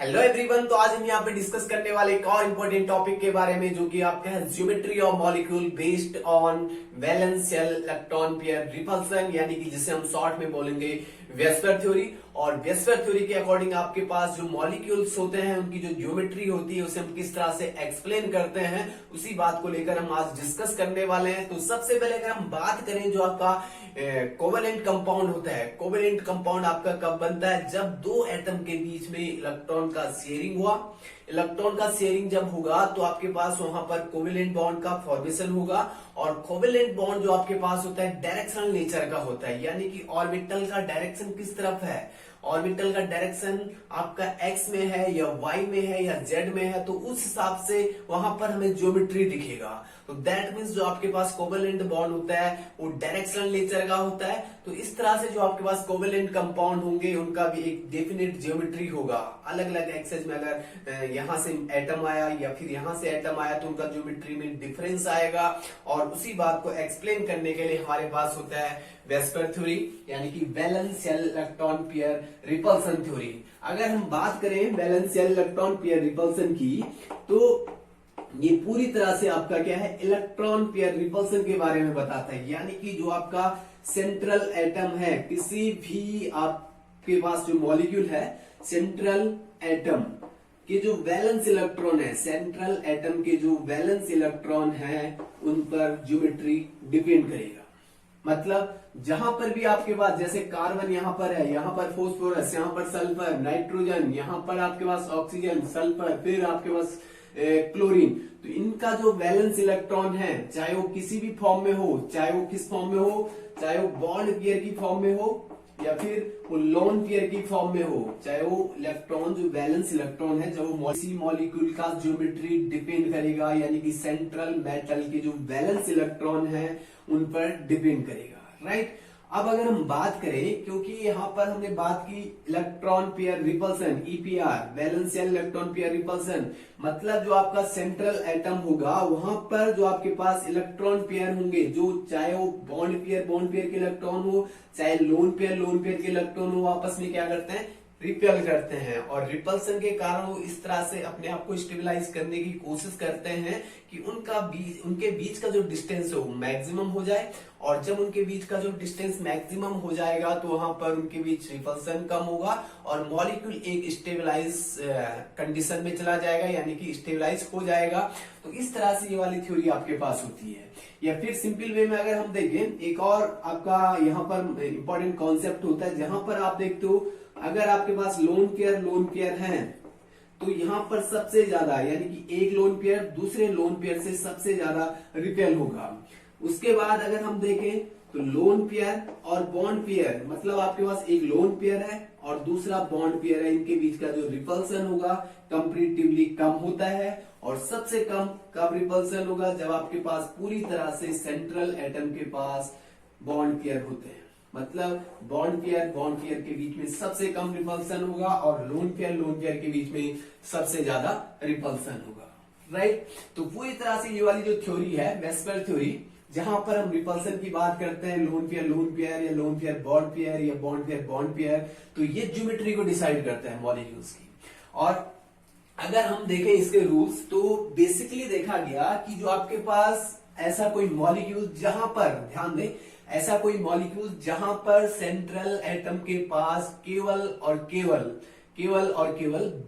Hello everyone. तो आज हम यहाँ पे डिस्कस करने वाले एक और इम्पोर्टेंट टॉपिक के बारे में, जो कि आपका है geometry of molecule based on valence shell electron pair repulsion, यानी कि जिसे हम शॉर्ट में बोलेंगे वेस्पर थ्योरी। और वेस्पर थ्योरी के अकॉर्डिंग आपके पास जो मॉलिक्यूल्स होते हैं उनकी जो ज्योमेट्री होती है उसे हम किस तरह से एक्सप्लेन करते हैं, उसी बात को लेकर हम आज डिस्कस करने वाले हैं। तो सबसे पहले अगर हम बात करें जो आपका कोवेलेंट कंपाउंड होता है, कोवेलेंट कंपाउंड आपका कब बनता है? जब दो एटम के बीच में इलेक्ट्रॉन का शेयरिंग हुआ। इलेक्ट्रॉन का शेयरिंग जब होगा तो आपके पास वहां पर कोवेलेंट बॉन्ड का फॉर्मेशन होगा। और कोवेलेंट बॉन्ड जो आपके पास होता है डायरेक्शनल नेचर का होता है, यानी कि ऑर्बिटल का डायरेक्शन किस तरफ है, ऑर्बिटल का डायरेक्शन आपका एक्स में है या वाई में है या जेड में है, तो उस हिसाब से वहां पर हमें ज्योमेट्री दिखेगा। तो दैट मीन्स जो आपके पास कोवेलेंट बॉन्ड होता है वो डायरेक्शनल नेचर का होता है। तो इस तरह से जो आपके पास कोवेलेंट कंपाउंड होंगे उनका भी एक डेफिनेट ज्योमेट्री होगा। अलग अलग एक्सेस में अगर यहां से एटम आया या फिर यहां से एटम आया तो उनका ज्योमेट्री में डिफरेंस आएगा। और उसी बात को एक्सप्लेन करने के लिए हमारे पास होता है वेस्पर थ्योरी, यानी कि valence shell electron pair repulsion theory. अगर हम बात करें valence shell electron pair repulsion की, तो ये पूरी तरह से आपका क्या है, इलेक्ट्रॉन पेयर रिपल्सन के बारे में बताता है। यानी कि जो आपका सेंट्रल एटम है, किसी भी आपके पास जो मॉलिक्यूल है, सेंट्रल एटम के जो वैलेंस इलेक्ट्रॉन है, सेंट्रल एटम के जो वैलेंस इलेक्ट्रॉन है उन पर ज्योमेट्री डिपेंड करेगा। मतलब जहां पर भी आपके पास, जैसे कार्बन यहां पर है, यहां पर फोस्फोरस, यहां पर सल्फर, नाइट्रोजन, यहां पर आपके पास ऑक्सीजन, सल्फर, फिर आपके पास क्लोरीन, तो इनका जो वैलेंस इलेक्ट्रॉन है, चाहे वो किसी भी फॉर्म में हो, चाहे वो किस फॉर्म में हो, चाहे वो बॉन्ड पेयर की फॉर्म में हो या फिर वो लोन पेयर की फॉर्म में हो, चाहे वो इलेक्ट्रॉन जो वैलेंस इलेक्ट्रॉन है, जब वो इसी मॉलिक्यूल का ज्योमेट्री डिपेंड करेगा, यानी कि सेंट्रल मेटल के जो वैलेंस इलेक्ट्रॉन है उन पर डिपेंड करेगा, राइट। अब अगर हम बात करें, क्योंकि यहां पर हमने बात की electron pair repulsion, EPR, valence shell electron pair repulsion, मतलब जो आपका सेंट्रल एटम होगा वहां पर जो आपके पास इलेक्ट्रॉन पेयर होंगे, जो चाहे वो बॉन्ड पेयर के इलेक्ट्रॉन हो, चाहे लोन पेयर के इलेक्ट्रॉन हो, आपस में क्या करते हैं, रिपेल करते हैं। और रिपल्सन के कारण वो इस तरह से अपने आप को स्टेबलाइज करने की कोशिश करते हैं कि उनके बीच का जो डिस्टेंस है वो मैक्सिमम हो जाए। और जब उनके बीच का जो डिस्टेंस मैक्सिमम हो जाएगा तो वहां पर उनके बीच रिपल्सन कम होगा और मॉलिक्यूल एक स्टेबलाइज कंडीशन में चला जाएगा, यानी कि स्टेबलाइज हो जाएगा। तो इस तरह से ये वाली थ्योरी आपके पास होती है। या फिर सिंपल वे में अगर हम देखें, एक और आपका यहाँ पर इंपॉर्टेंट कॉन्सेप्ट होता है, जहां पर आप देखते हो अगर आपके पास लोन पेयर है तो यहाँ पर सबसे ज्यादा, यानी कि एक लोन पेयर दूसरे लोन पेयर से सबसे ज्यादा रिपेल होगा। उसके बाद अगर हम देखें तो लोन पेयर और बॉन्ड पेयर, मतलब आपके पास एक लोन पेयर है और दूसरा बॉन्ड पेयर है, इनके बीच का जो रिपल्सन होगा कंपैरेटिवली कम होता है। और सबसे कम कब रिपल्सन होगा? जब आपके पास पूरी तरह से सेंट्रल एटम के पास बॉन्ड पेयर होते हैं। मतलब बॉन्ड पेयर के बीच में सबसे कम रिपल्सन होगा और लोन पेयर के बीच में सबसे ज्यादा रिपल्सन होगा, राइट। तो पूरी तरह से ये वाली जो थ्योरी है वेस्पर थ्योरी, जहां पर हम रिपल्सन की बात करते हैं, लोन पेयर या लोन पेयर बॉन्ड पेयर या बॉन्ड पेयर, तो ये ज्योमेट्री को डिसाइड करते हैं मॉलिक्यूल्स की। और अगर हम देखें इसके रूल्स, तो बेसिकली देखा गया कि जो आपके पास ऐसा कोई मॉलिक्यूल जहां पर, ध्यान दें, ऐसा कोई मॉलिक्यूल जहां पर सेंट्रल एटम के पास केवल और केवल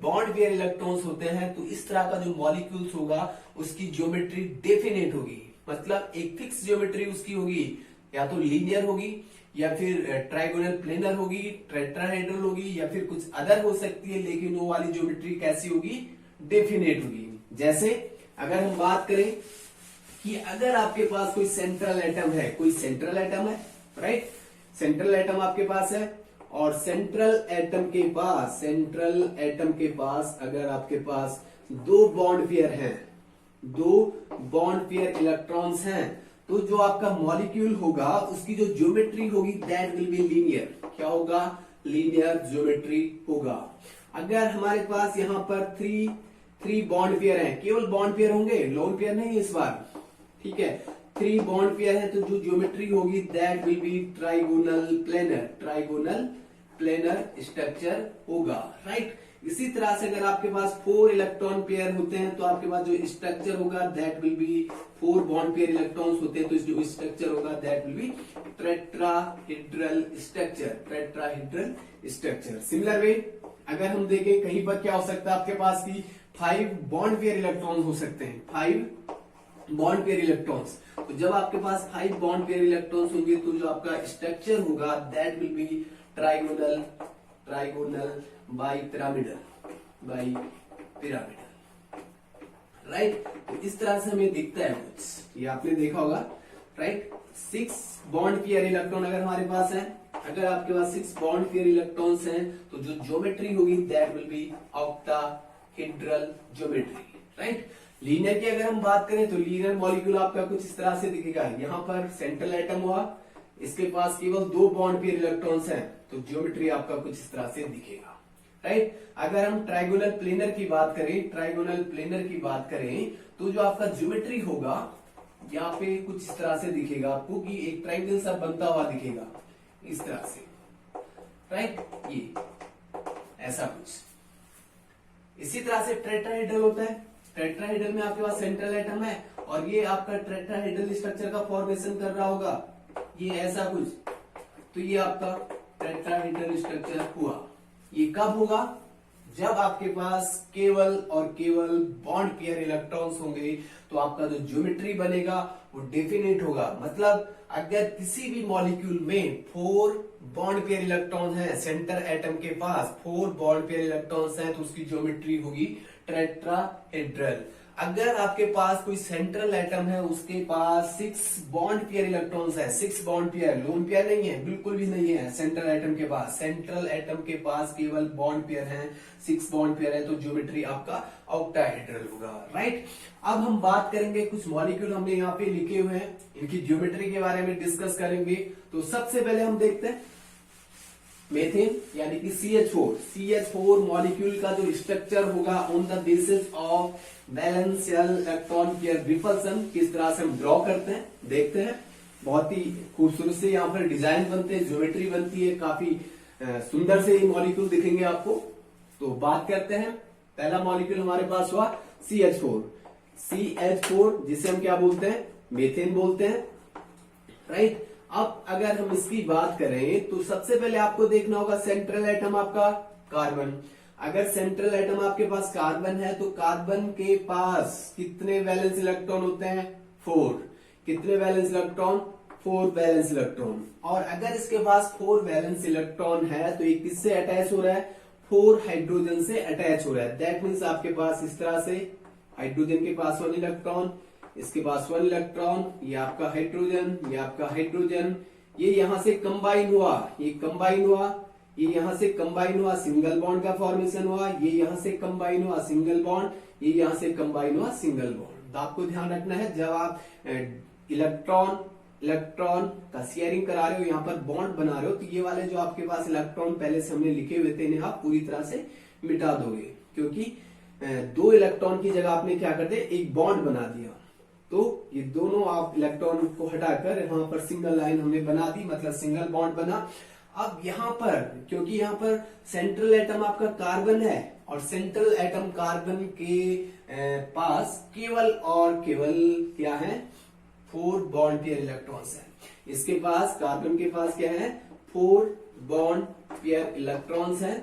बॉन्ड पेयर इलेक्ट्रॉन्स होते हैं, तो इस तरह का जो मॉलिक्यूल्स होगा उसकी ज्योमेट्री डेफिनेट होगी। मतलब एक फिक्स ज्योमेट्री उसकी होगी, या तो लीनियर होगी या फिर ट्राइगोनल प्लेनर होगी, टेट्राहेड्रल होगी या फिर कुछ अदर हो सकती है, लेकिन वो वाली ज्योमेट्री कैसी होगी? डेफिनेट होगी। जैसे अगर हम बात करें कि अगर आपके पास कोई सेंट्रल एटम है, राइट, सेंट्रल एटम आपके पास है और सेंट्रल एटम के पास अगर आपके पास दो बॉन्ड पेयर इलेक्ट्रॉन्स हैं, तो जो आपका मॉलिक्यूल होगा उसकी जो ज्योमेट्री होगी दैट विल बी लीनियर। क्या होगा? लीनियर ज्योमेट्री होगा। अगर हमारे पास यहाँ पर थ्री बॉन्ड पेयर हैं, केवल बॉन्ड पेयर होंगे, लोन पेयर नहीं इस बार, ठीक है, 3 बॉन्ड पेयर है, तो जो ज्योमेट्री होगी that will be trigonal planar structure होगा, राइट। इसी तरह से अगर आपके पास 4 इलेक्ट्रॉन पेयर होते हैं तो आपके पास जो स्ट्रक्चर होगा that will be 4 bond pair electrons होते हैं तो जो स्ट्रक्चर होगा that will be tetrahedral structure, tetrahedral structure. Similar way अगर हम देखें कहीं पर क्या हो सकता है आपके पास की 5 बॉन्ड पेयर इलेक्ट्रॉन्स हो सकते हैं, 5 बॉन्ड पेयर इलेक्ट्रॉन्स। तो जब आपके पास 5 बॉन्ड पेयर इलेक्ट्रॉन्स होंगे तो जो आपका स्ट्रक्चर होगा that will be trigonal, trigonal bi pyramidal, bi pyramidal, right. तो इस तरह से हमें दिखता है कुछ, ये आपने देखा होगा, राइट। 6 बॉन्ड पेयर इलेक्ट्रॉन अगर हमारे पास है, अगर आपके पास 6 बॉन्ड पेयर इलेक्ट्रॉन्स हैं तो जो ज्योमेट्री होगी that will be octahedral geometry, right. Linear की अगर हम बात करें तो लीनियर मॉलिक्यूल आपका कुछ इस तरह से दिखेगा। यहाँ पर सेंट्रल एटम हुआ, इसके पास केवल 2 बॉन्ड पेयर इलेक्ट्रॉन्स हैं तो ज्योमेट्री आपका कुछ इस तरह से दिखेगा, राइट। अगर हम ट्राइगोनल प्लेनर की बात करें, ट्राइगोनल प्लेनर की बात करें तो जो आपका ज्योमेट्री होगा यहाँ पे कुछ इस तरह से दिखेगा आपको कि एक ट्राइंगल सा बनता हुआ दिखेगा इस तरह से, राइट। ये ऐसा कुछ इसी तरह से टेट्राहेड्रल होता है। टेट्राहेड्रल में आपके पास सेंट्रल एटम है और ये आपका टेट्राहेड्रल स्ट्रक्चर का फॉर्मेशन कर रहा होगा, ये ऐसा कुछ। तो ये आपका टेट्राहेड्रल स्ट्रक्चर हुआ। ये कब होगा? जब आपके पास केवल और केवल बॉन्ड पेयर इलेक्ट्रॉन्स होंगे तो आपका जो ज्योमेट्री बनेगा वो डेफिनेट होगा। मतलब अगर किसी भी मॉलिक्यूल में 4 बॉन्ड पेयर इलेक्ट्रॉन है, सेंटर एटम के पास 4 बॉन्ड पेयर इलेक्ट्रॉन्स हैं तो उसकी ज्योमेट्री होगी टेट्राहेड्रल। अगर आपके पास कोई सेंट्रल एटम है उसके पास 6 बॉन्ड पेयर इलेक्ट्रॉन्स है, 6 बॉन्ड पेयर, लोन पेयर नहीं है, बिल्कुल भी नहीं है सेंट्रल एटम के पास। सेंट्रल एटम के पास केवल बॉन्ड पेयर है, 6 बॉन्ड पेयर है तो ज्योमेट्री आपका ऑक्टाहेड्रल होगा, राइट। अब हम बात करेंगे कुछ मॉलिक्यूल हमने यहाँ पे लिखे हुए हैं, इनकी ज्योमेट्री के बारे में डिस्कस करेंगे। तो सबसे पहले हम देखते हैं मेथेन यानी कि CH4 मॉलिक्यूल का जो स्ट्रक्चर होगा on the basis of valence shell electron pair repulsion, किस तरह से हम ड्रॉ करते हैं देखते हैं। बहुत ही खूबसूरत से यहाँ पर डिजाइन बनते हैं, ज्योमेट्री बनती है, काफी सुंदर से ये मॉलिक्यूल दिखेंगे आपको। तो बात करते हैं, पहला मॉलिक्यूल हमारे पास हुआ CH4 जिसे हम क्या बोलते हैं, मेथेन बोलते हैं, राइट। अब अगर हम इसकी बात करें तो सबसे पहले आपको देखना होगा सेंट्रल एटम आपका कार्बन। अगर सेंट्रल एटम आपके पास कार्बन है तो कार्बन के पास कितने वैलेंस इलेक्ट्रॉन होते हैं? 4। कितने वैलेंस इलेक्ट्रॉन? 4 valence electron. और अगर इसके पास 4 वैलेंस इलेक्ट्रॉन है तो ये किससे अटैच हो रहा है? 4 हाइड्रोजन से अटैच हो रहा है। दैट मीन्स आपके पास इस तरह से हाइड्रोजन के पास 1 इलेक्ट्रॉन, इसके पास 1 इलेक्ट्रॉन, ये आपका हाइड्रोजन, ये आपका हाइड्रोजन, ये यहां से कंबाइन हुआ, ये कंबाइन हुआ, ये यहां से कंबाइन हुआ, सिंगल बॉन्ड का फॉर्मेशन हुआ, ये यहां से कंबाइन हुआ, सिंगल बॉन्ड, ये यहां से कंबाइन हुआ, सिंगल बॉन्ड। तो आपको ध्यान रखना है जब आप इलेक्ट्रॉन का शेयरिंग करा रहे हो, यहाँ पर बॉन्ड बना रहे हो तो ये वाले जो आपके पास इलेक्ट्रॉन पहले से हमने लिखे हुए थे इन्हें आप पूरी तरह से मिटा दोगे, क्योंकि 2 इलेक्ट्रॉन की जगह आपने क्या कर दिया, एक बॉन्ड बना दिया। तो ये दोनों आप इलेक्ट्रॉन को हटाकर यहाँ पर सिंगल लाइन हमने बना दी, मतलब सिंगल बॉन्ड बना। अब यहाँ पर क्योंकि यहाँ पर सेंट्रल एटम आपका कार्बन है और सेंट्रल एटम कार्बन के पास केवल और केवल क्या है, 4 बॉन्ड पेयर इलेक्ट्रॉन्स है। इसके पास कार्बन के पास क्या है, 4 बॉन्ड पेयर इलेक्ट्रॉन्स है,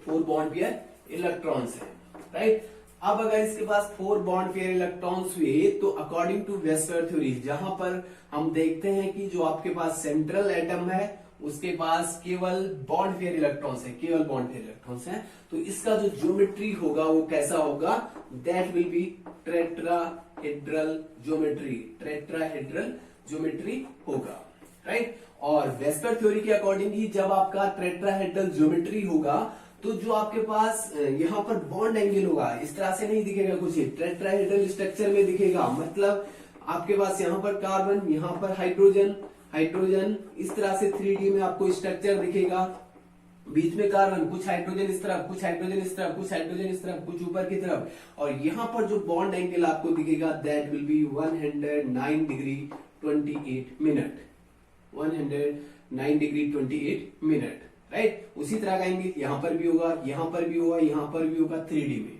4 बॉन्ड पेयर इलेक्ट्रॉन्स है, राइट। अब अगर इसके पास 4 बॉन्ड पेयर इलेक्ट्रॉन्स हुए तो अकॉर्डिंग टू वेस्टर थ्योरी, जहां पर हम देखते हैं कि जो आपके पास सेंट्रल एटम है उसके पास केवल बॉन्ड पेयर इलेक्ट्रॉन्स है, केवल बॉन्ड पेयर इलेक्ट्रॉन्स है, तो इसका जो ज्योमेट्री होगा वो कैसा होगा, that will be tetrahedral geometry, tetrahedral geometry होगा, राइट। और वेस्टर थ्योरी के अकॉर्डिंग ही जब आपका टेट्राहेड्रल ज्योमेट्री होगा तो जो आपके पास यहाँ पर बॉन्ड एंगल होगा इस तरह से नहीं दिखेगा, कुछ टेट्राहेड्रल स्ट्रक्चर में दिखेगा। मतलब आपके पास यहाँ पर कार्बन, यहाँ पर हाइड्रोजन, हाइड्रोजन, इस तरह से 3D में आपको स्ट्रक्चर दिखेगा। बीच में कार्बन, कुछ हाइड्रोजन इस तरफ, कुछ हाइड्रोजन इस तरफ, कुछ हाइड्रोजन इस तरफ, कुछ ऊपर की तरफ, और यहाँ पर जो बॉन्ड एंगल आपको दिखेगा that will be 109 degree 28 minute, 109 degree 28 minute, right. उसी तरह का एंगल यहां पर भी होगा, यहां पर भी होगा, यहां पर भी होगा 3D में।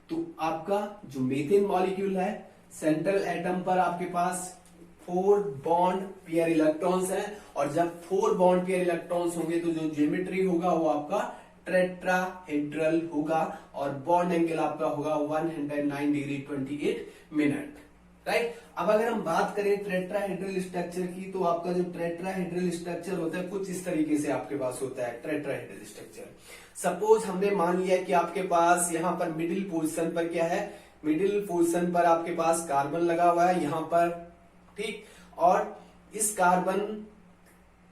तो आपका जो मीथेन मॉलिक्यूल है, सेंट्रल एटम पर आपके पास 4 बॉन्ड पेयर इलेक्ट्रॉन्स हैं, और जब 4 बॉन्ड पेयर इलेक्ट्रॉन्स होंगे तो जो ज्योमेट्री होगा वो आपका टेट्राहेड्रल होगा, और बॉन्ड एंगल आपका होगा 109 डिग्री 28 मिनट, राइट। अब अगर हम बात करें टेट्राहेड्रल स्ट्रक्चर की, तो आपका जो टेट्राहेड्रल स्ट्रक्चर होता है कुछ इस तरीके से आपके पास होता है टेट्राहेड्रल स्ट्रक्चर। सपोज हमने मान लिया कि आपके पास यहाँ पर मिडिल पोजीशन पर क्या है, मिडिल पोजीशन पर आपके पास कार्बन लगा हुआ है यहाँ पर, ठीक। और इस कार्बन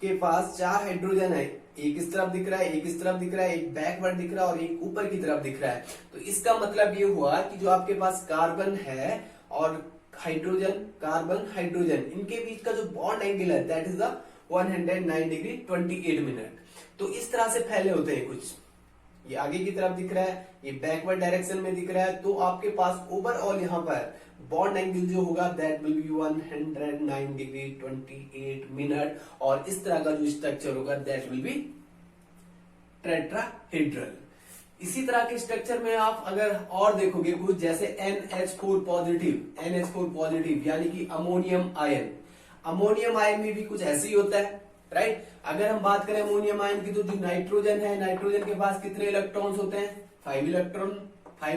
के पास 4 हाइड्रोजन है, एक इस तरफ दिख रहा है, एक इस तरफ दिख रहा है, एक बैकवर्ड दिख रहा है और एक ऊपर की तरफ दिख रहा है। तो इसका मतलब ये हुआ कि जो आपके पास कार्बन है और हाइड्रोजन, कार्बन हाइड्रोजन, इनके बीच का जो बॉन्ड एंगल है that is the 109 degree 28 minute. तो इस तरह से फैले होते हैं कुछ, ये आगे की तरफ दिख रहा है, ये बैकवर्ड डायरेक्शन में दिख रहा है। तो आपके पास ओवरऑल यहाँ पर बॉन्ड एंगल जो होगा that will be 109 degree 28 minute, और इस तरह का जो स्ट्रक्चर होगा दैट विल बी टेट्राहेड्रल। इसी तरह के स्ट्रक्चर में आप अगर और देखोगे कुछ, जैसे NH4 पॉजिटिव यानी कि अमोनियम आयन, अमोनियम आयन में भी कुछ ऐसे ही होता है, राइट। अगर हम बात करें अमोनियम आयन की, तो जो नाइट्रोजन है, नाइट्रोजन के पास कितने इलेक्ट्रॉन्स होते हैं, 5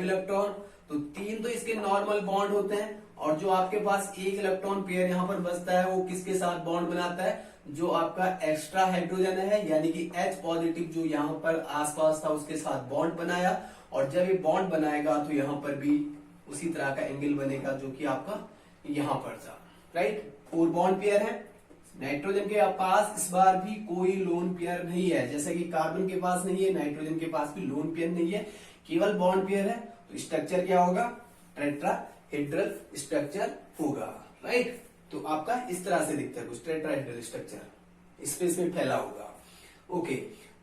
इलेक्ट्रॉन। तो 3 तो इसके नॉर्मल बॉन्ड होते हैं, और जो आपके पास एक इलेक्ट्रॉन पेयर यहाँ पर बचता है वो किसके साथ बॉन्ड बनाता है, जो आपका एक्स्ट्रा हाइड्रोजन है, यानी कि H पॉजिटिव जो यहाँ पर आसपास था उसके साथ बॉन्ड बनाया, और जब ये बॉन्ड बनाएगा तो यहाँ पर भी उसी तरह का एंगल बनेगा जो कि आपका यहाँ पर था, राइट। 4 बॉन्ड पेयर है, नाइट्रोजन के पास इस बार भी कोई लोन पेयर नहीं है, जैसे कि कार्बन के पास नहीं है, नाइट्रोजन के पास भी लोन पेयर नहीं है, केवल बॉन्ड पेयर है। तो स्ट्रक्चर क्या होगा, टेट्राहेड्रल स्ट्रक्चर होगा, राइट। तो आपका इस तरह से दिखता है कुछ टेट्राहेड्रल स्ट्रक्चर, स्पेस में फैला होगा, ओके।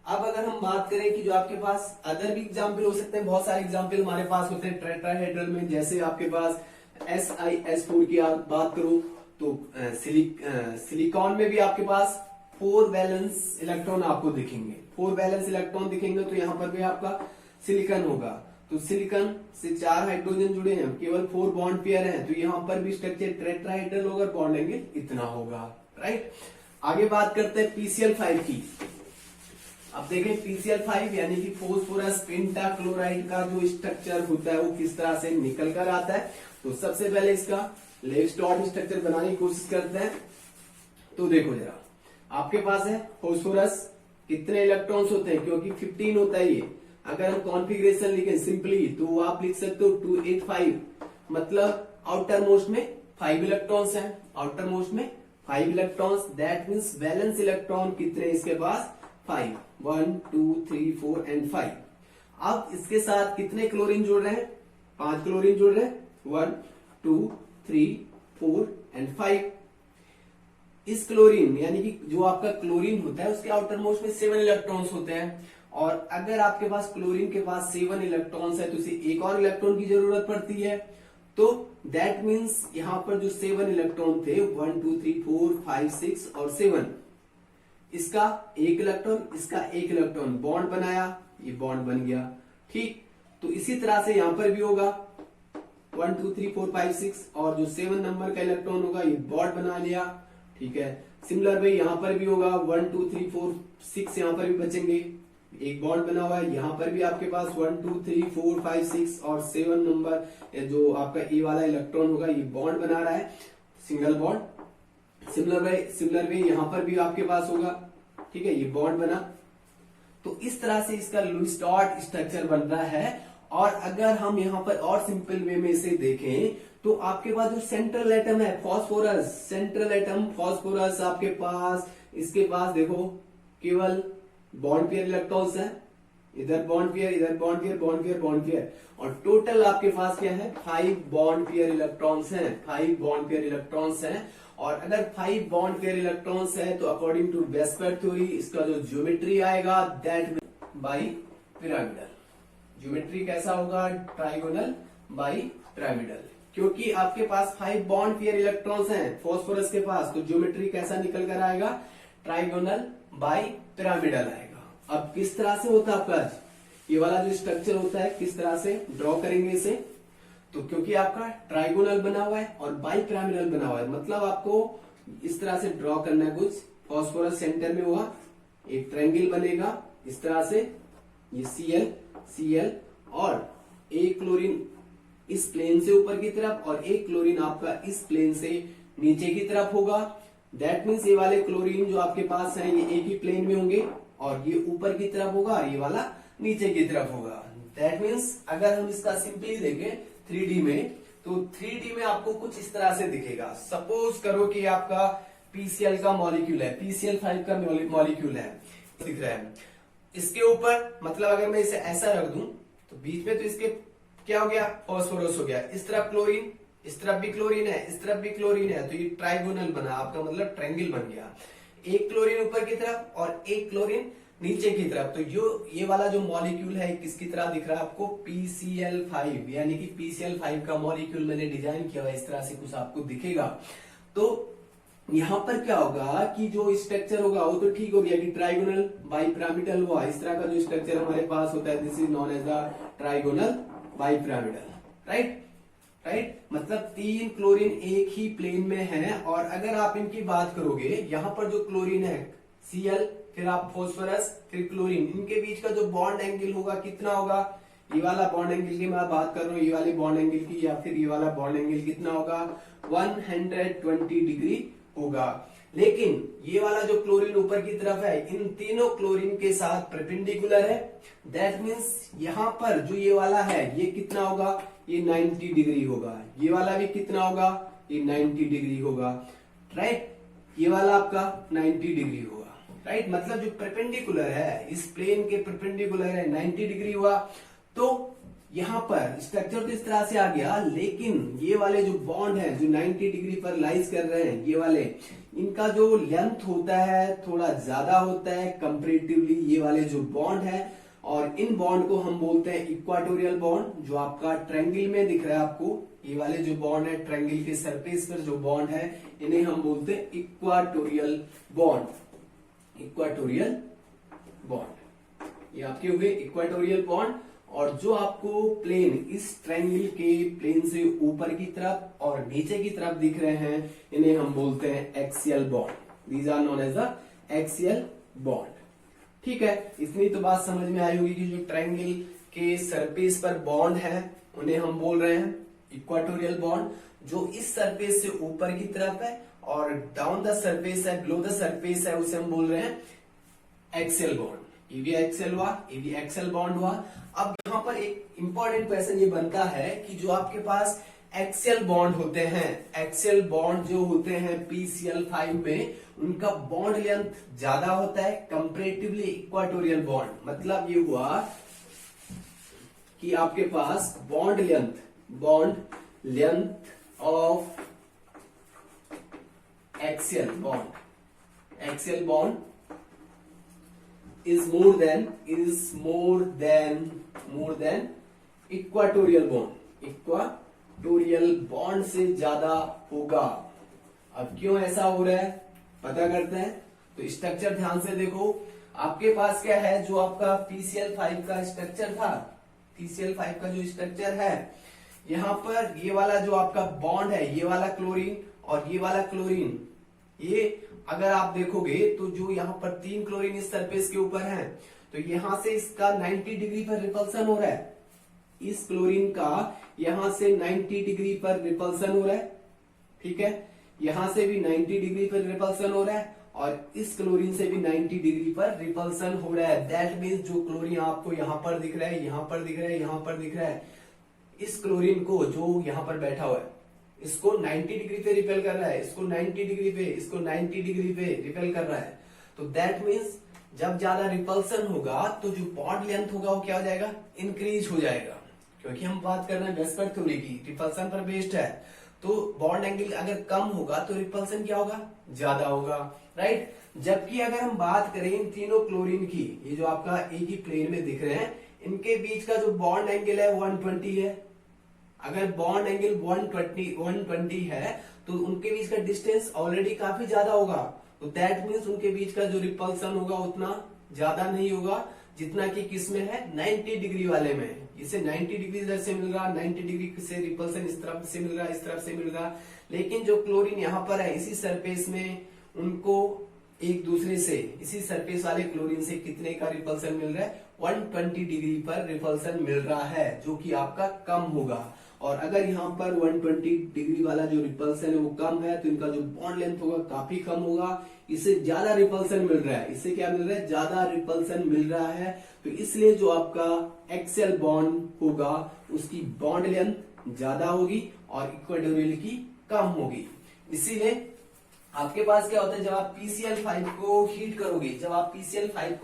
अब अगर हम बात करें कि जो आपके पास अदर भी एग्जाम्पल हो सकते हैं, बहुत सारे एग्जाम्पल हमारे पास होते हैं टेट्राहेड्रल में, जैसे आपके पास SiS4 की आप बात करो तो सिलिकॉन में भी आपके पास 4 वैलेंस इलेक्ट्रॉन आपको दिखेंगे, 4 वैलेंस इलेक्ट्रॉन दिखेंगे, तो यहाँ पर भी आपका सिलिकॉन होगा। तो सिलिकॉन से 4 हाइड्रोजन जुड़े हैं, केवल 4 बॉन्ड पेयर हैं, तो यहाँ पर भी स्ट्रक्चर टेट्राहेड्रल होगा, बॉन्ड एंगल इतना होगा, राइट। आगे बात करते हैं PCl5 की। अब देखें PCl5 यानी कि फॉस्फोरस पेंटाक्लोराइड का जो स्ट्रक्चर होता है वो किस तरह से निकल कर आता है। तो सबसे पहले इसका लेविस डॉट स्ट्रक्चर बनाने की कोशिश करते हैं। तो देखो जरा, आपके पास है फॉस्फोरस, कितने इलेक्ट्रॉन्स होते हैं, क्योंकि 15 होता है ये। अगर हम कॉन्फ़िगरेशन लिखें सिंपली तो आप लिख सकते हो 285, मतलब आउटर मोस्ट में 5 इलेक्ट्रॉन्स हैं, आउटर मोस्ट में 5 electrons, that means valence electron कितने इसके पास, 5, 1 2 3 4 एंड 5। अब इसके साथ कितने क्लोरीन जुड़ रहे हैं, 5 क्लोरीन जुड़ रहे हैं, 1 2 3 4 एंड 5। इस क्लोरीन यानी कि जो आपका क्लोरीन होता है उसके आउटर मोस्ट में 7 इलेक्ट्रॉन्स होते हैं, और अगर आपके पास क्लोरीन के पास 7 इलेक्ट्रॉन्स है तो इसे एक और इलेक्ट्रॉन की जरूरत पड़ती है। तो दैट मीन्स यहां पर जो 7 इलेक्ट्रॉन थे, 1 2 3 4 5 6 और 7, इसका एक इलेक्ट्रॉन, इसका एक इलेक्ट्रॉन बॉन्ड बनाया, ये बॉन्ड बन गया, ठीक। तो इसी तरह से यहां पर भी होगा 1 2 3 4 5 6, और जो 7 नंबर का इलेक्ट्रॉन होगा ये बॉन्ड बना लिया, ठीक है। सिमिलर वे यहां पर भी होगा 1 2 3 4 6, यहां पर भी बचेंगे, एक बॉन्ड बना हुआ है, यहां पर भी आपके पास 1 2 3 4 5 6 और 7 नंबर जो आपका ए वाला इलेक्ट्रॉन होगा ये बॉन्ड बना रहा है, सिंगल बॉन्ड। सिमिलर वे यहां पर भी आपके पास होगा, ठीक है, ये बॉन्ड बना। तो इस तरह से इसका लुईस डॉट स्ट्रक्चर बन रहा है। और अगर हम यहाँ पर और सिंपल वे में इसे देखें तो आपके पास जो सेंट्रल एटम है फॉस्फोरस, सेंट्रल एटम फॉस्फोरस आपके पास, इसके पास देखो केवल बॉन्ड पेयर इलेक्ट्रॉन्स हैं, इधर बॉन्ड पेयर, इधर bond pair, bond pair, bond pair, और टोटल आपके पास क्या है, 5 बॉन्ड पेयर इलेक्ट्रॉन्स हैं, 5 बॉन्ड पेयर इलेक्ट्रॉन्स हैं। और अगर 5 बॉन्ड पेयर इलेक्ट्रॉन्स है तो अकॉर्डिंग टू वेस्पर थ्योरी इसका जो ज्योमेट्री आएगा दैट बाई पिरामिडल। ज्योमेट्री कैसा होगा, ट्राइगोनल बाई पिरामिडल, क्योंकि आपके पास 5 बॉन्ड पेयर इलेक्ट्रॉन्स हैं फॉस्फोरस के पास, तो ज्योमेट्री कैसा निकल कर आएगा, ट्राइगोनल बाई पिरामिडल आएगा। अब किस तरह से होता है आपका ये वाला जो स्ट्रक्चर होता है, किस तरह से ड्रॉ करेंगे इसे? तो क्योंकि आपका ट्राइगोनल बना हुआ है और बाइपिरामिडल बना हुआ है, मतलब आपको इस तरह से ड्रॉ करना है। कुछ फास्फोरस सेंटर में हुआ, एक ट्रायंगल बनेगा इस तरह से, ये Cl और एक क्लोरीन इस प्लेन से ऊपर की तरफ और एक क्लोरीन आपका इस प्लेन से नीचे की तरफ होगा। दैट मीन्स ये वाले क्लोरीन जो आपके पास है ये एक ही प्लेन में होंगे और ये ऊपर की तरफ होगा और ये वाला नीचे की तरफ होगा। दैट मीन्स अगर हम इसका सिंपली देखें 3D में, तो 3D में आपको कुछ इस तरह से दिखेगा। सपोज करो कि आपका PCl का मॉलिक्यूल है, PCl5 का मॉलिक्यूल है, दिख रहा है। इसके ऊपर मतलब अगर मैं इसे ऐसा रख दूं तो बीच में तो इसके क्या हो गया, फास्फोरस हो गया। इस तरफ क्लोरीन, इस तरफ भी क्लोरीन है, इस तरफ भी क्लोरीन है, तो ये ट्राइगोनल बना, आपका मतलब ट्रायंगल बन गया। एक क्लोरीन ऊपर की तरफ और एक क्लोरीन नीचे की तरफ। तो ये वाला जो मॉलिक्यूल है किसकी तरह दिख रहा है आपको? PCl5, यानी कि PCl5 का मॉलिक्यूल मैंने डिजाइन किया हुआ, इस तरह से कुछ आपको दिखेगा। तो यहां पर क्या होगा कि जो स्ट्रक्चर होगा वो तो ठीक हो गया कि ट्राइगोनल बाइपिरामिडल हुआ। इस तरह का जो स्ट्रक्चर हमारे पास होता है, this is known as the trigonal bipyramidal, right. मतलब 3 क्लोरीन एक ही प्लेन में है। और अगर आप इनकी बात करोगे, यहाँ पर जो क्लोरीन है Cl, फिर आप फास्फोरस, फिर क्लोरीन, इनके बीच का जो बॉन्ड एंगल होगा कितना होगा? ये वाला बॉन्ड एंगल की मैं बात कर रहा हूँ, ये वाले बॉन्ड एंगल की, या फिर ये वाला बॉन्ड एंगल कितना होगा? 120 डिग्री होगा। लेकिन ये वाला जो क्लोरीन ऊपर की तरफ है, इन तीनों क्लोरीन के साथ परपेंडिकुलर है। दैट मीन्स यहाँ पर जो ये वाला है ये कितना होगा? ये 90 डिग्री होगा। ये वाला भी कितना होगा? ये 90 डिग्री होगा, राइट। ये वाला आपका 90 डिग्री होगा, राइट। मतलब जो परपेंडिकुलर है, इस प्लेन के परपेंडिकुलर है, 90 डिग्री हुआ। तो यहाँ पर स्ट्रक्चर तो इस तरह से आ गया, लेकिन ये वाले जो बॉन्ड है जो 90 डिग्री पर लाइज कर रहे हैं, ये वाले, इनका जो लेंथ होता है थोड़ा ज्यादा होता है कंपैरेटिवली ये वाले जो बॉन्ड है। और इन बॉन्ड को हम बोलते हैं इक्वाटोरियल बॉन्ड, जो आपका ट्रायंगल में दिख रहा है आपको। ये वाले जो बॉन्ड है ट्रायंगल के सरफेस पर जो बॉन्ड है, इन्हें हम बोलते हैं इक्वाटोरियल बॉन्ड। इक्वाटोरियल बॉन्ड ये आपके हो गए इक्वाटोरियल बॉन्ड। और जो आपको प्लेन इस ट्रायंगल के प्लेन से ऊपर की तरफ और नीचे की तरफ दिख रहे हैं, इन्हें हम बोलते हैं axial bond. These are known as the axial bond. ठीक है, इतनी तो बात समझ में आई होगी कि जो ट्रायंगल के सरफेस पर बॉन्ड है उन्हें हम बोल रहे हैं इक्वाटोरियल बॉन्ड। जो इस सरफेस से ऊपर की तरफ है और डाउन द सरफेस है, बिलो द सरफेस है, उसे हम बोल रहे हैं एक्सियल बॉन्ड। ये भी एक्सेल हुआ, ये भी एक्सेल बॉन्ड हुआ। अब यहाँ पर एक इंपॉर्टेंट क्वेश्चन ये बनता है कि जो आपके पास एक्सेल बॉन्ड होते हैं, एक्सेल बॉन्ड जो होते हैं PCl5 में, उनका बॉन्ड लेंथ ज्यादा होता है कंपैरेटिवली इक्वाटोरियल बॉन्ड। मतलब ये हुआ कि आपके पास bond length of axial bond is more than equatorial bond. Equatorial bond से ज्यादा होगा। अब क्यों ऐसा हो रहा है पता करते हैं। तो स्ट्रक्चर ध्यान से देखो, आपके पास क्या है, जो आपका PCl5 का स्ट्रक्चर था, PCl5 का जो स्ट्रक्चर है, यहाँ पर ये वाला जो आपका बॉन्ड है, ये वाला क्लोरीन और ये वाला क्लोरीन, ये अगर आप देखोगे तो जो यहाँ पर 3 क्लोरीन इस सरफेस के ऊपर है, तो यहां से इसका 90 डिग्री पर रिपल्सन हो रहा है। इस क्लोरीन का यहां से 90 डिग्री पर रिपल्सन हो रहा है, ठीक है। यहां से भी 90 डिग्री पर रिपल्सन हो रहा है और इस क्लोरीन से भी 90 डिग्री पर रिपल्सन हो रहा है। दैट मीन्स जो क्लोरीन आपको यहाँ पर दिख रहा है, यहाँ पर दिख रहा है, यहाँ पर दिख रहा है, इस क्लोरीन को जो यहाँ पर बैठा हुआ है, इसको 90 डिग्री पे रिपेल कर रहा है, इसको 90 डिग्री पे, इसको 90 डिग्री पे रिपेल कर रहा है। तो दैट मीन्स जब ज्यादा रिपल्सन होगा तो जो बॉन्ड लेंथ होगा वो क्या हो जाएगा, इंक्रीज हो जाएगा। क्योंकि हम बात कर रहे हैं वेस्पर थ्योरी की, रिपल्सन पर बेस्ड है। तो बॉन्ड एंगल अगर कम होगा तो रिपल्सन क्या होगा, ज्यादा होगा, राइट। जबकि अगर हम बात करें इन तीनों क्लोरीन की, ये जो आपका एक ही प्लेन में दिख रहे हैं, इनके बीच का जो बॉन्ड एंगल है 120 है। अगर बॉन्ड एंगल 120 है तो उनके बीच का डिस्टेंस ऑलरेडी काफी ज्यादा होगा। तो दैट मीन्स उनके बीच का जो रिपल्सन होगा उतना ज्यादा नहीं होगा जितना कि किस में है 90 डिग्री वाले में। इसे 90 डिग्री इधर से मिल रहा, 90 डिग्री से रिपल्सन इस तरफ से मिल रहा, इस तरफ से मिल रहा। लेकिन जो क्लोरीन यहाँ पर है इसी सरफेस में, उनको एक दूसरे से, इसी सरफेस वाले क्लोरीन से कितने का रिपल्सन मिल रहा है, 120 डिग्री पर रिपल्सन मिल रहा है, जो कि आपका कम होगा। और अगर यहाँ पर 120 डिग्री वाला जो रिपल्सन है वो कम है, तो इनका जो बॉन्ड लेंथ होगा काफी कम होगा। इससे ज्यादा रिपल्सन मिल रहा है, इससे क्या मिल रहा है, ज्यादा रिपल्सन मिल रहा है। तो इसलिए जो आपका एक्सेल बॉन्ड होगा उसकी बॉन्ड लेंथ ज्यादा होगी और इक्वेटोरियल की कम होगी। इसीलिए आपके पास क्या होता है, जब आप PCl5 को हीट करोगे, तो जब आप PCl5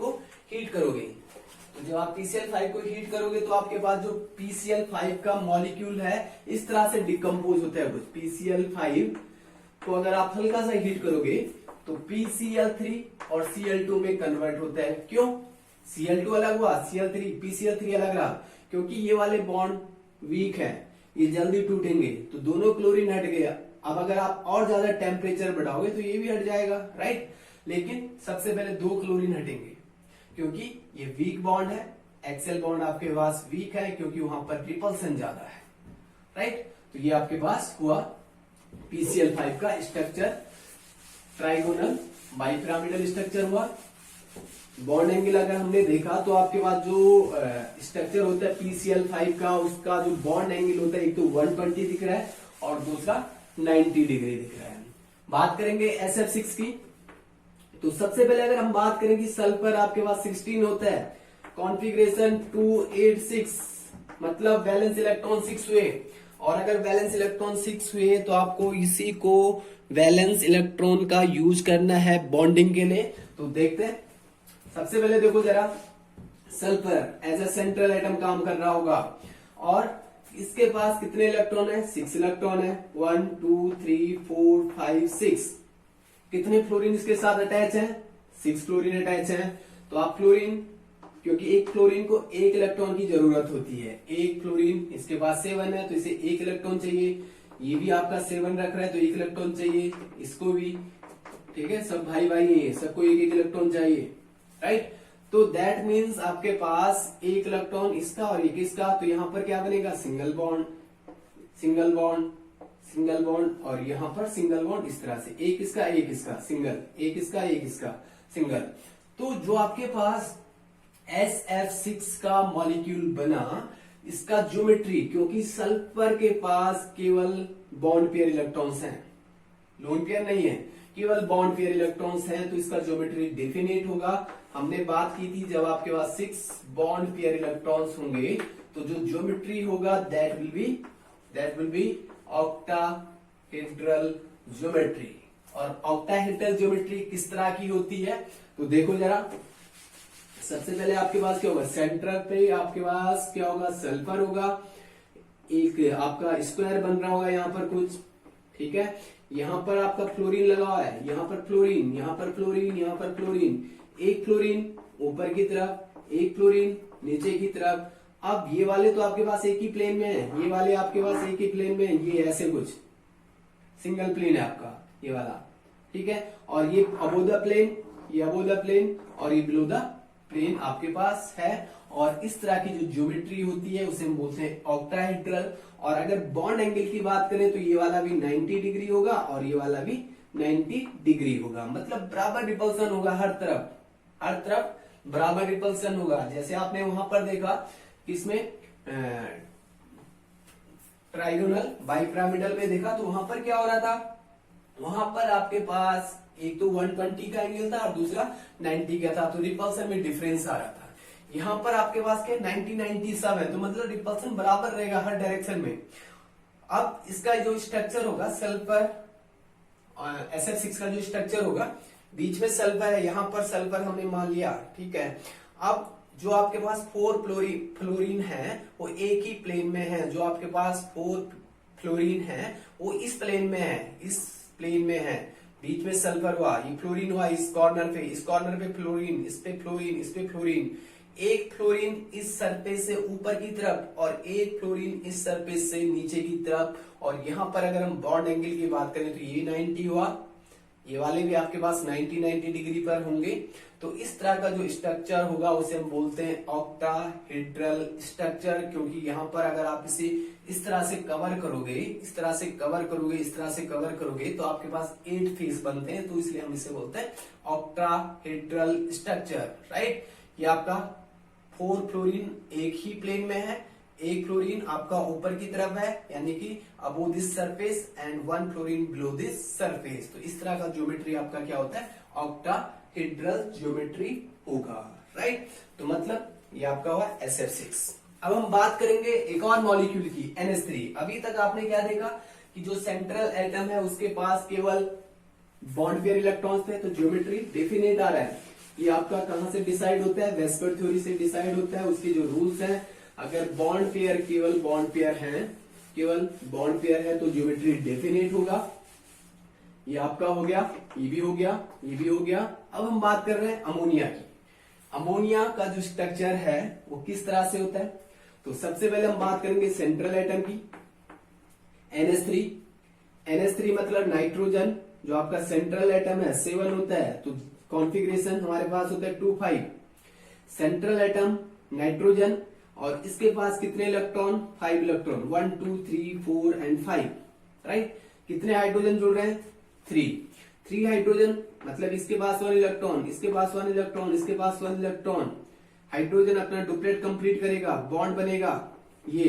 को हीट करोगे तो आपके पास जो PCl5 का मॉलिक्यूल है इस तरह से डिकम्पोज होता है। कुछ PCl5 को अगर आप हल्का सा हीट करोगे तो PCl3 और Cl2 में कन्वर्ट होता है। क्यों? Cl2 अलग हुआ, PCl3 अलग रहा, क्योंकि ये वाले बॉन्ड वीक है, ये जल्दी टूटेंगे, तो दोनों क्लोरीन हट गया। अब अगर आप और ज्यादा टेम्परेचर बढ़ाओगे तो ये भी हट जाएगा, राइट। लेकिन सबसे पहले 2 क्लोरीन हटेंगे, क्योंकि ये वीक बॉन्ड है। एक्सेल बॉन्ड आपके पास वीक है क्योंकि वहां पर रिपल्सन ज्यादा है, राइट। तो ये आपके पास हुआ PCl5 का स्ट्रक्चर, ट्राइगोनल बाइपिरामिडल स्ट्रक्चर हुआ। बॉन्ड एंगल अगर हमने देखा तो आपके पास जो स्ट्रक्चर होता है PCl5 का, उसका जो बॉन्ड एंगल होता है, एक तो 120 दिख रहा है और दूसरा 90 डिग्री दिख रहा है। बात करेंगे SF6 की, तो सबसे पहले अगर हम बात करें कि सल्फर आपके पास 16 होता है, कॉन्फ़िगरेशन 286, मतलब वैलेंस इलेक्ट्रॉन 6 हुए। और अगर वैलेंस इलेक्ट्रॉन 6 हुए तो आपको इसी को वैलेंस इलेक्ट्रॉन का यूज करना है बॉन्डिंग के लिए। तो देखते हैं, सबसे पहले देखो जरा, sulphur as a central atom काम कर रहा होगा और इसके पास कितने इलेक्ट्रॉन है, 6 इलेक्ट्रॉन है, 1 2 3 4 5 6। कितने फ्लोरीन इसके साथ अटैच है, 6 फ्लोरीन अटैच है। तो आप फ्लोरीन, क्योंकि एक फ्लोरीन को 1 इलेक्ट्रॉन की जरूरत होती है, एक फ्लोरीन इसके पास 7 है तो इसे 1 इलेक्ट्रॉन चाहिए। ये भी आपका 7 रख रहा है तो 1 इलेक्ट्रॉन चाहिए, इसको भी, ठीक है, सब भाई भाई है, सबको 1 इलेक्ट्रॉन चाहिए, राइट। तो दैट मीन्स आपके पास 1 इलेक्ट्रॉन इसका और 1 इसका, तो यहां पर क्या बनेगा, single bond, single bond, single bond, और यहां पर सिंगल बॉन्ड इस तरह से, 1 इसका 1 इसका, सिंगल, 1 इसका 1 इसका, सिंगल। तो जो आपके पास SF6 का मॉलिक्यूल बना, इसका ज्योमेट्री, क्योंकि सल्फर के पास केवल बॉन्ड पेयर इलेक्ट्रॉन्स हैं, लोन पेयर नहीं है, केवल बॉन्ड पेयर इलेक्ट्रॉन्स हैं, तो इसका ज्योमेट्री डेफिनेट होगा। हमने बात की थी जब आपके पास 6 बॉन्ड पेयर इलेक्ट्रॉन्स होंगे तो जो ज्योमेट्री होगा that will be octahedral geometry. और ऑक्टाहेड्रल ज्योमेट्री किस तरह की होती है, तो देखो जरा, सबसे पहले आपके पास क्या होगा, सेंटर पे आपके पास क्या होगा, सल्फर होगा, एक आपका स्क्वायर बन रहा होगा यहाँ पर कुछ, ठीक है। यहाँ पर आपका फ्लोरीन लगा हुआ है, यहाँ पर फ्लोरीन, यहाँ पर फ्लोरीन, यहाँ पर फ्लोरीन, एक फ्लोरीन ऊपर की तरफ, एक फ्लोरीन नीचे की तरफ। अब ये वाले तो आपके पास एक ही प्लेन में है, ये वाले आपके पास एक ही प्लेन में है, ये ऐसे कुछ सिंगल प्लेन है आपका ये वाला, ठीक है। और ये अबो द प्लेन, ये अबो द प्लेन, और ये बिलो द प्लेन आपके पास है। और इस तरह की जो ज्योमेट्री होती है उसे हम बोलते हैं ऑक्टाहेड्रल। और अगर बॉन्ड एंगल की बात करें तो ये वाला भी 90 डिग्री होगा और ये वाला भी 90 डिग्री होगा, मतलब बराबर रिपल्सन होगा, हर तरफ बराबर रिपल्सन होगा। जैसे आपने वहां पर देखा इसमें ट्राइगोनल बाइपिरामिडल में देखा, तो वहां पर क्या हो रहा था, वहां पर आपके पास एक तो 120 का एंगल था और दूसरा 90 का था, तो रिपल्सन में डिफरेंस आ रहा था। यहां पर आपके पास क्या 90 सब है, तो मतलब रिपल्सन बराबर रहेगा हर डायरेक्शन में। अब इसका जो स्ट्रक्चर होगा, सल्फर SF6 का जो स्ट्रक्चर होगा, बीच में सल्फर है, यहां पर सल्फर हमने मान लिया, ठीक है। अब जो आपके पास 4 फ्लोरीन है वो एक ही प्लेन में है, जो आपके पास 4 फ्लोरीन है वो इस प्लेन में है, इस प्लेन में है। बीच में सल्फर हुआ, ये फ्लोरीन हुआ इस कॉर्नर पे फ्लोरीन, इस पे फ्लोरीन, इस पे फ्लोरीन। एक फ्लोरीन इस सरफेस से ऊपर की तरफ और एक फ्लोरीन इस सरफेस से नीचे की तरफ। और यहां पर अगर हम बॉन्ड एंगल की बात करें तो ये 90 हुआ, ये वाले भी आपके पास 90 डिग्री पर होंगे। तो इस तरह का जो स्ट्रक्चर होगा उसे हम बोलते हैं ऑक्टाहेड्रल स्ट्रक्चर, क्योंकि यहाँ पर अगर आप इसे इस तरह से कवर करोगे, इस तरह से कवर करोगे, इस तरह से कवर करोगे तो आपके पास 8 फेस बनते हैं, तो इसलिए हम इसे बोलते हैं ऑक्टाहेड्रल स्ट्रक्चर, राइट। ये आपका 4 फ्लोरीन एक ही प्लेन में है, एक फ्लोरीन आपका ऊपर की तरफ है यानी कि above this surface and 1 fluorine below this surface. तो इस तरह का ज्योमेट्री आपका क्या होता है, ऑक्टाहेड्रल ज्योमेट्री होगा, राइट। तो मतलब ये आपका हुआ SF6। अब हम बात करेंगे एक और मॉलिक्यूल की, NH3। अभी तक आपने क्या देखा कि जो सेंट्रल एटम है उसके पास केवल बॉन्ड पेयर इलेक्ट्रॉन्स थे, तो ज्योमेट्री डेफिनेट आ रहा है। ये आपका कहां से डिसाइड होता है, वेस्पर थ्योरी से डिसाइड होता है। उसके जो रूल्स हैं, अगर बॉन्ड पेयर केवल बॉन्ड पेयर हैं, केवल बॉन्ड पेयर है तो ज्योमेट्री डेफिनेट होगा। ये आपका हो गया, ये भी हो गया, ये भी हो गया। अब हम बात कर रहे हैं अमोनिया की। अमोनिया का जो स्ट्रक्चर है वो किस तरह से होता है, तो सबसे पहले हम बात करेंगे सेंट्रल एटम की, NH3। NH3 मतलब नाइट्रोजन, जो आपका सेंट्रल एटम है 7 होता है, तो कॉन्फ़िगरेशन हमारे पास होता है 2 5। सेंट्रल एटम नाइट्रोजन, और इसके पास कितने इलेक्ट्रॉन, 5 इलेक्ट्रॉन, 1 2 3 4 एंड 5, राइट। कितने हाइड्रोजन जुड़ रहे हैं, 3 हाइड्रोजन, मतलब इसके पास 1 इलेक्ट्रॉन, इसके पास 1 इलेक्ट्रॉन, इसके पास 1 इलेक्ट्रॉन। हाइड्रोजन अपना डुप्लेट कंप्लीट करेगा, बॉन्ड बनेगा, ये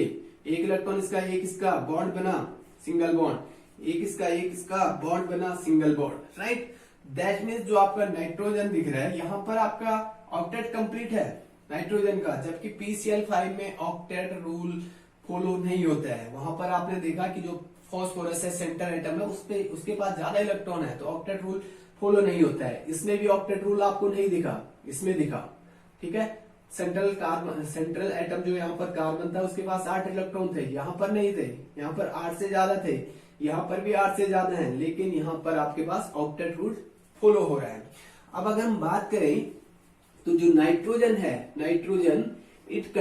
एक इलेक्ट्रॉन इसका, एक इसका, बॉन्ड बना, सिंगल बॉन्ड, एक इसका बॉन्ड बना, single bond, right. That means जो आपका नाइट्रोजन दिख रहा है यहाँ पर आपका ऑक्टेट कंप्लीट है नाइट्रोजन का, जबकि PCl5 में ऑक्टेट रूल फॉलो नहीं होता है। वहां पर आपने देखा कि जो फॉस्फोरस है सेंटर एटम है उसके पास ज्यादा इलेक्ट्रॉन है, तो ऑक्टेट रूल फॉलो नहीं होता है। इसमें भी ऑक्टेट रूल आपको नहीं दिखा, इसमें दिखा, ठीक है। सेंट्रल एटम जो यहाँ पर कार्बन था उसके पास 8 इलेक्ट्रॉन थे, यहाँ पर नहीं थे, यहाँ पर 8 से ज्यादा थे, यहाँ पर भी 8 से ज्यादा हैं, लेकिन यहाँ पर आपके पास ऑक्टेट रूल फॉलो हो रहा है। अब अगर हम बात करें तो जो नाइट्रोजन है, nitrogen it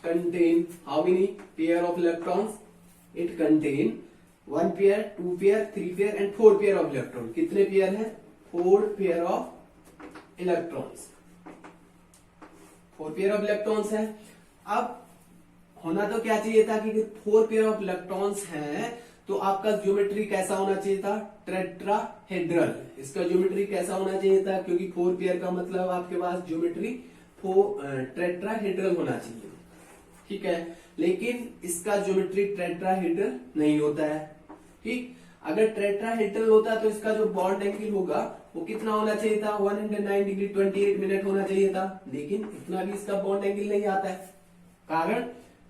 contain how many pair of electrons, it contain 1 pair, 2 pair, 3 pair and 4 pair of electron. कितने पेयर हैं, 4 pair of electrons, 4 pair of electrons है। अब होना तो क्या चाहिए था कि 4 पेयर ऑफ इलेक्ट्रॉन्स हैं तो आपका ज्योमेट्री कैसा होना चाहिए था, टेट्राहेड्रल। इसका ज्योमेट्री कैसा होना चाहिए था, क्योंकि 4 पेयर का मतलब आपके पास ज्योमेट्री टेट्राहेड्रल होना चाहिए, ठीक है। लेकिन इसका ज्योमेट्री टेट्राहेड्रल नहीं होता है, ठीक। अगर टेट्राहेड्रल होता तो इसका जो बॉन्ड एंगल होगा वो कितना होना चाहिए था, 109 डिग्री 28 मिनट होना चाहिए था, लेकिन इतना भी इसका बॉन्ड एंगल नहीं आता है। कारण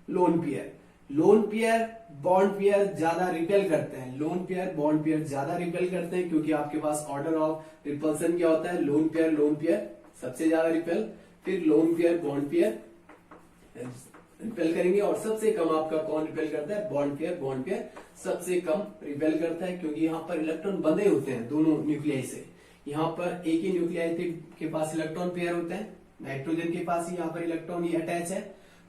lone pair, lone pair bond pair ज्यादा रिपेल करते हैं, लोन पेयर बॉन्ड पेयर ज्यादा रिपेल करते हैं, क्योंकि आपके पास ऑर्डर ऑफ रिपल्सन क्या होता है, लोन पेयर सबसे ज्यादा रिपेल, फिर lone pair bond pair repel करेंगे, और सबसे कम आपका कौन रिपेल करता है, बॉन्ड पेयर सबसे कम रिपेल करता है, क्योंकि यहाँ पर इलेक्ट्रॉन बंधे होते हैं दोनों न्यूक्लियाई से। यहाँ पर एक ही न्यूक्लियाई के पास इलेक्ट्रॉन पेयर होते हैं, नाइट्रोजन के पास ही यहाँ पर इलेक्ट्रॉन ये अटैच है,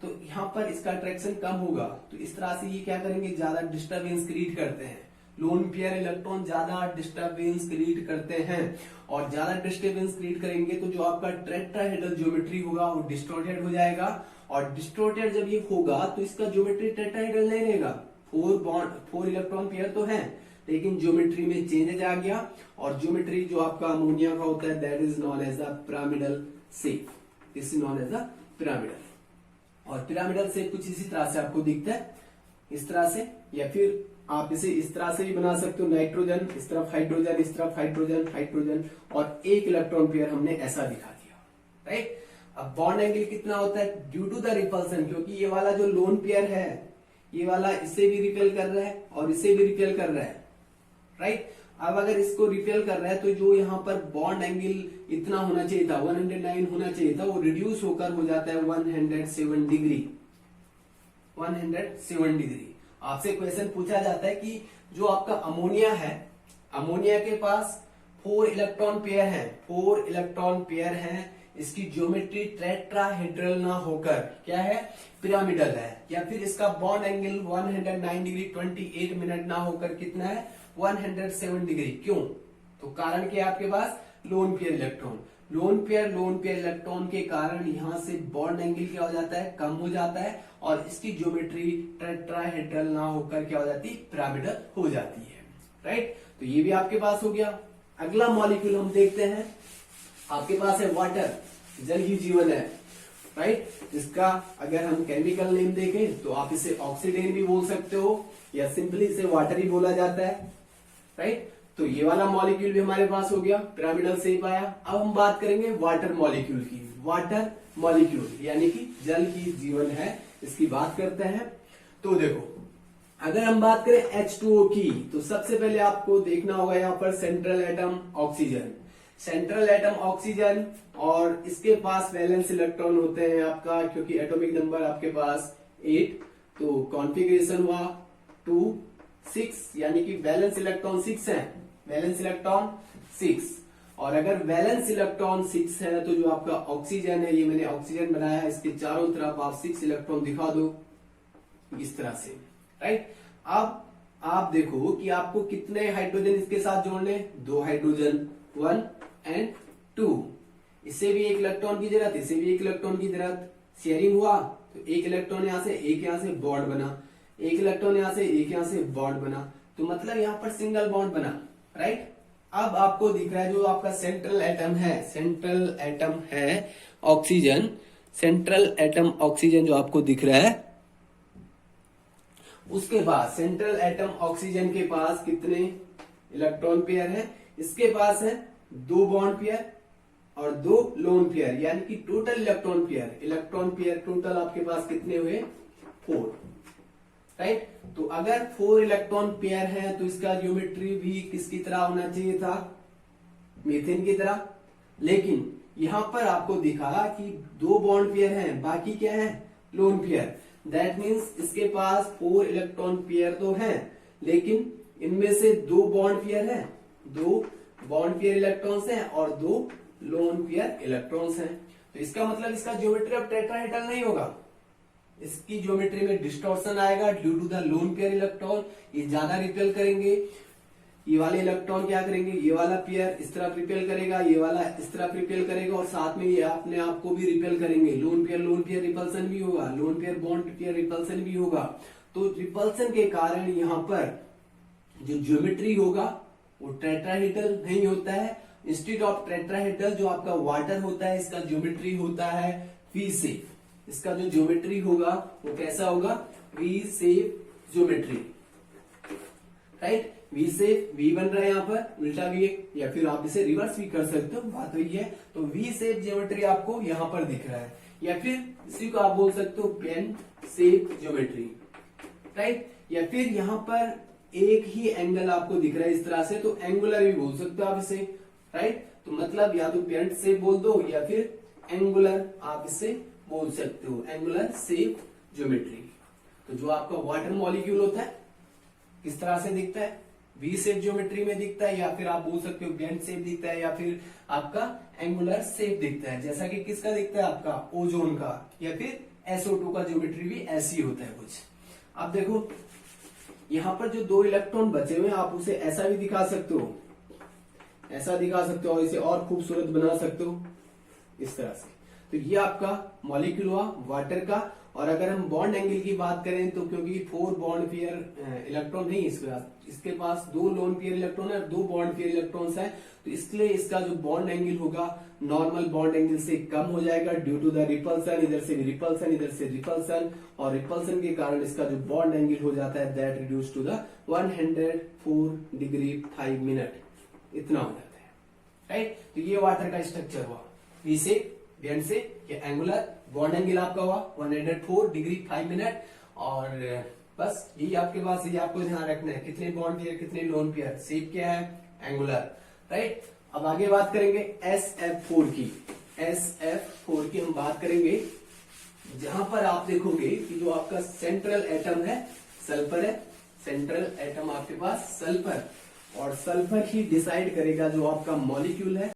तो यहाँ पर इसका अट्रैक्शन कम होगा, तो इस तरह से ये क्या करेंगे, ज्यादा डिस्टर्बेंस क्रिएट करते हैं। लोन पेयर इलेक्ट्रॉन ज्यादा डिस्टर्बेंस क्रिएट करते हैं, और ज्यादा डिस्टर्बेंस क्रिएट करेंगे तो जो आपका टेट्राहेड्रल ज्योमेट्री होगा वो डिस्टॉर्टेड हो जाएगा, और डिस्टॉर्टेड जब ये होगा तो इसका ज्योमेट्री टेट्राहेड्रल नहीं रहेगा। 4 इलेक्ट्रॉन पेयर तो है, लेकिन ज्योमेट्री में चेंजेस आ गया, और ज्योमेट्री जो आपका अमोनिया का होता है that is known as the pyramidal shape, this is known as the pyramidal. और पिरामिडल शेप कुछ इसी तरह से आपको दिखता है, इस तरह से, या फिर आप इसे इस तरह से भी बना सकते हो, नाइट्रोजन इस तरफ हाइड्रोजन, इस तरफ हाइड्रोजन और एक इलेक्ट्रॉन पेयर हमने ऐसा दिखा दिया, राइट। अब बॉन्ड एंगल कितना होता है, ड्यू टू द रिपल्सन, क्योंकि ये वाला जो लोन पेयर है ये वाला इसे भी रिपेल कर रहा है और इसे भी रिपेल कर रहा है, राइट। अब अगर इसको रिपेल कर रहा है तो जो यहाँ पर बॉन्ड एंगल इतना होना चाहिए था, 109 होना चाहिए था, वो रिड्यूस होकर हो जाता है 107 डिग्री, 107 डिग्री। आपसे क्वेश्चन पूछा जाता है कि जो आपका अमोनिया है, अमोनिया के पास 4 इलेक्ट्रॉन पेयर हैं, 4 इलेक्ट्रॉन पेयर हैं, इसकी ज्योमेट्री टेट्राहेड्रल ना होकर क्या है, पिरामिडल है, या फिर इसका बॉन्ड एंगल 109 डिग्री 28 मिनट ना होकर कितना है, 107 डिग्री। क्यों? तो कारण क्या है आपके पास, lone pair electron. Lone pair electron के कारण यहां से बॉन्ड एंगल क्या हो जाता है, कम हो जाता है, और इसकी ज्योमेट्री टेट्राहेड्रल ना होकर क्या हो जाती है, पिरामिडल हो जाती है। राइट, तो ये भी आपके पास हो गया। अगला मॉलिक्यूल हम देखते हैं, आपके पास है वाटर, जल ही जीवन है। राइट, इसका अगर हम केमिकल नेम देखें तो आप इसे ऑक्सीडेन भी बोल सकते हो, या सिंपली इसे वाटर ही बोला जाता है। राइट, तो ये वाला मॉलिक्यूल भी हमारे पास हो गया, पिरामिडल शेप आया। अब हम बात करेंगे वाटर मॉलिक्यूल की। वाटर मॉलिक्यूल यानी कि जल ही जीवन है, इसकी बात करते हैं। तो देखो, अगर हम बात करें H2O की, तो सबसे पहले आपको देखना होगा यहाँ पर central atom oxygen. Central atom oxygen, और इसके पास वैलेंस इलेक्ट्रॉन होते हैं आपका, क्योंकि एटॉमिक नंबर आपके पास 8, तो कॉन्फ़िगरेशन हुआ 2 6, यानी कि वैलेंस इलेक्ट्रॉन 6 है, वैलेंस इलेक्ट्रॉन 6। और अगर वैलेंस इलेक्ट्रॉन 6 है तो जो आपका ऑक्सीजन है, ये मैंने ऑक्सीजन बनाया है, इसके चारों तरफ आप 6 इलेक्ट्रॉन दिखा दो इस तरह से। राइट, अब आप देखो कि आपको कितने हाइड्रोजन इसके साथ जोड़ने, 2 हाइड्रोजन, 1 एंड 2। इससे भी एक इलेक्ट्रॉन की जरूरत, इससे भी एक इलेक्ट्रॉन की जरूरत। शेयरिंग हुआ तो एक इलेक्ट्रॉन यहां से, एक यहां से बॉन्ड बना, एक इलेक्ट्रॉन यहां से, एक यहां से बॉन्ड बना, तो मतलब यहां पर सिंगल बॉन्ड बना। राइट, अब आपको दिख रहा है जो आपका सेंट्रल एटम है, सेंट्रल एटम है ऑक्सीजन, सेंट्रल एटम ऑक्सीजन जो आपको दिख रहा है, उसके बाद सेंट्रल एटम ऑक्सीजन के पास कितने इलेक्ट्रॉन पेयर है, इसके पास है 2 बॉन्ड पेयर और 2 लोन पेयर, यानी कि टोटल इलेक्ट्रॉन पेयर टोटल आपके पास कितने हुए, 4। राइट, तो अगर 4 इलेक्ट्रॉन पेयर है तो इसका ज्योमेट्री भी किसकी तरह होना चाहिए था, मीथेन की तरह। लेकिन यहां पर आपको दिखा कि 2 बॉन्ड पेयर हैं, बाकी क्या है, लोन पेयर। दैट मीन्स इसके पास 4 इलेक्ट्रॉन पेयर तो हैं, लेकिन इनमें से 2 बॉन्ड पेयर है, 2 बॉन्ड पेयर इलेक्ट्रॉन्स हैं और 2 लोन पेयर इलेक्ट्रॉन्स हैं। तो इसका मतलब इसका ज्योमेट्री अब टेट्राहेड्रल नहीं होगा, इसकी ज्योमेट्री में डिस्टॉर्शन आएगा due to the lone pair electron. ये ज्यादा रिपेल करेंगे, ये वाले इलेक्ट्रॉन क्या करेंगे, ये वाला पेयर इस तरफ रिपेल करेगा, ये वाला इस तरफ रिपेल करेगा, और साथ में ये अपने आप को भी रिपेल करेंगे। लोन पेयर रिपल्सन भी होगा, lone pair bond pair repulsion भी होगा। तो रिपल्सन के कारण यहाँ पर जो ज्योमेट्री होगा वो टेट्राहेड्रल नहीं होता है। इंस्टेड ऑफ टेट्राहेड्रल जो आपका वाटर होता है, इसका ज्योमेट्री होता है वी शेप। इसका जो ज्योमेट्री होगा वो कैसा होगा, V shape geometry. Right, V shape, V बन रहा है यहाँ पर उल्टा वी, या फिर आप इसे रिवर्स भी कर सकते हो, बात वही है। तो वी शेप ज्योमेट्री आपको यहाँ पर दिख रहा है, या फिर इसी को आप बोल सकते हो पेन शेप ज्योमेट्री। राइट, या फिर यहाँ पर एक ही एंगल आपको दिख रहा है इस तरह से, तो एंगुलर भी बोल सकते हो आप इसे। राइट, तो मतलब या तो पेन शेप बोल दो या फिर एंगुलर आप इसे बोल सकते हो, एंगुलर शेप ज्योमेट्री। तो जो आपका वाटर मॉलिक्यूल होता है किस तरह से दिखता है, वी शेप ज्योमेट्री में दिखता है, या फिर आप बोल सकते हो बेंड शेप दिखता है, या फिर आपका एंगुलर शेप दिखता है, जैसा कि किसका दिखता है, आपका ओजोन का, या फिर SO2 का ज्योमेट्री भी ऐसी होता है कुछ। अब देखो यहाँ पर जो 2 इलेक्ट्रॉन बचे हुए हैं, आप उसे ऐसा भी दिखा सकते हो, ऐसा दिखा सकते हो, और इसे और खूबसूरत बना सकते हो इस तरह से। तो ये आपका मॉलिक्यूल हुआ वाटर का। और अगर हम बॉन्ड एंगल की बात करें तो क्योंकि 4 बॉन्ड पेयर इलेक्ट्रॉन नहीं इसके पास 2 लोन पेयर इलेक्ट्रॉन है और 2 बॉन्ड पेयर इलेक्ट्रॉन्स है, तो इसलिए इसका जो बॉन्ड एंगल होगा नॉर्मल बॉन्ड एंगल से कम हो जाएगा ड्यू टू द रिपल्सन। इधर से भी रिपल्सन, इधर से रिपल्सन, और रिपल्सन के कारण इसका जो बॉन्ड एंगल हो जाता है that reduce to the 104 degree 5 minute, इतना हो जाता है। राइट, तो ये वाटर का स्ट्रक्चर हुआ, वी से बेंड से एंगुलर, बॉन्ड एंगल आपका हुआ 104 डिग्री 5 मिनट। और बस यही आपके पास, ये आपको ध्यान रखना है, कितने बॉन्ड पेयर कितने लोन पेयर, शेप क्या है, एंगुलर। राइट, अब आगे बात करेंगे SF4 की। SF4 की हम बात करेंगे, जहां पर आप देखोगे कि जो आपका सेंट्रल एटम है सल्फर है, सेंट्रल एटम आपके पास सल्फर, और सल्फर ही डिसाइड करेगा जो आपका मॉलिक्यूल है